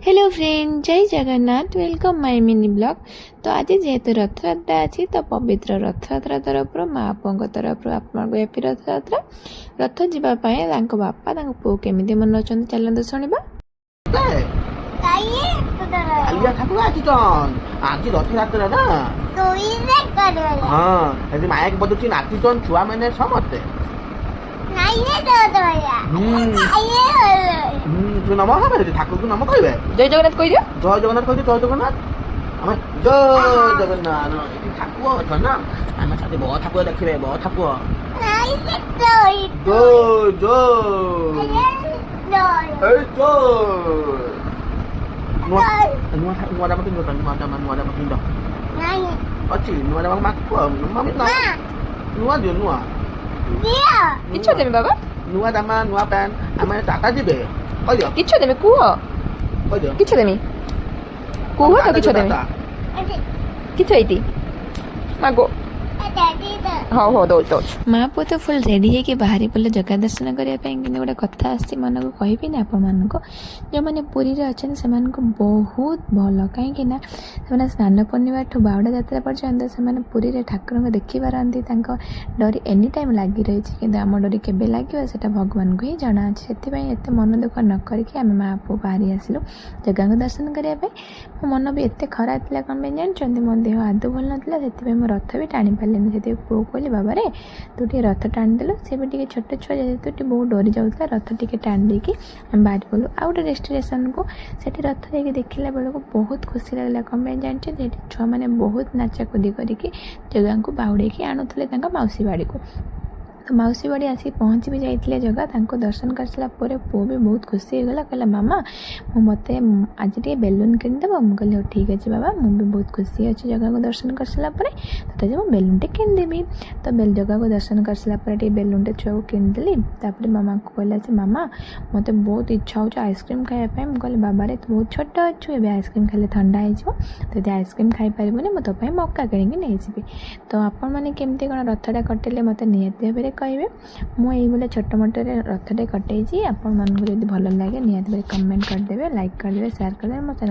Hello friend, जय Jagannath. Welcome my mini blog. तो आज जेहेतु रथयात्रा अच्छी तो पवित्र रथयात्रा तरफ माँ तरफ आपको हैप्पी रथयात्रा। रथ जावाई बापा पुओ केमी मन चलते शुणा। କାଳିଆ ଠାକୁର ଆଜି ରଥଯାତ୍ରା ନା ହଁ ସେଠି ମାଇକ୍ ବଜୁଛି ନାଚୁଛନ୍ ଛୁଆ ମାନେ ସମସ୍ତେ ନମ ହେବେ ସେଠି ଠାକୁରଙ୍କୁ ନମ କହିବେ। जय जगन्नाथ कह दियो। ଜୟ ଜଗନ୍ନାଥ କହିଲେ ଜୟ ଜଗନ୍ନାଥ ଆମେ ଜୟ ଜଗନ୍ନାଥ ଏଠି ଠାକୁର ଅଛ ନା ଆମେ ସାଥେ ବଡ଼ ଠାକୁର ଦେଖିବେ ବଡ଼ ଠାକୁର ଜୟ ଜୟ ଏଇ ଜୟ ନୂଆ ଜାମା ପିନ୍ଧ ନୂଆ ଜାମା ପିନ୍ଧ ଅଛି ନୂଆ ଜାମା ମାକୁ ନୂଆ ଦିଅ ନୂଆ किछ देबे बाबा? ନୂଆ ଜାମା ନୂଆ ପ୍ୟାଣ୍ଟ ଆମେ ଟାଟା ଯିବେ କହିଦିଅ किछ देबे कुह କହିଦିଅ किछ देमी कुह तो किछ देमी किछ एटी मागो हाँ हाँ दौड़ दौड़ माँ पुओ तो फुल रेडी है बाहरी पड़े जगह दर्शन करने कि गोटे कथा आसी मन को कहबी आपण मानक जो मैंने पुरी रे अच्छे से बहुत भल कहीं स्नान पूर्णिमा ठू बावड़ा यात्रा पर्यंत से पुरी रे ठाकुर को देखी पारती डोरी एनी टाइम लगी रही कि आम डोरी केबे लगे से भगवान को ही जना अच्छे से मन दुख न करके आम माँ पुओ बाहरी आसलु जगह को दर्शन करने मो मन भी एत खराब था कौन जानते मो देह आदौ भल नाला से मो रथ भी टाणी पारे से पुओ कहली बाबा रे तू टे रथ टाणीदेलु से भी टे छोट छुआ जेहतु बहुत डरी जाऊला रथ टे टाणी देकी आम बाहर पड़ू आउ गोटे डेस्टिनेशन को सेठी रथ जाकि देखला बेलू बहुत खुशी लगला कौन जानते छुआ मैंने बहुत नाचाकुदी करके जगह को बाहुड़े आणुले मौसी बाड़ी को तो मौसी बाड़ी आसी पहुँची भी जाइए जगह दर्शन कर सारा पुओ भी बहुत खुशी होगा कहला मामा मत आज टे बेलून किनदेव मुझे कहली हो ठीक अच्छे बाबा मुझे बहुत खुशी अच्छी जगह को दर्शन कर सारापर तो मुझे बेलून टे किनदेवी तो जगह को दर्शन कर सारापर बेलून टे छुआ को किनदेली मामा को कहला से मामा मत बहुत इच्छा हो आइसक्रीम खायापी मुझे कहली बाबा रे तू बहुत छोट अच्छु ए आइसक्रीम खाले ठंडा हो तो आइसक्रीम खाई पारबुनि मुझे तो मक्का किणी नहीं तो आपण मैंने केमती कौन रथटा कटेले मत निहती भाव कहे मुझे छोट मोटे रथटे कटे आपण मानक जब भल लगे निहती भाव कमेंट करदे लाइक करदे शेयर करदे मो चैनल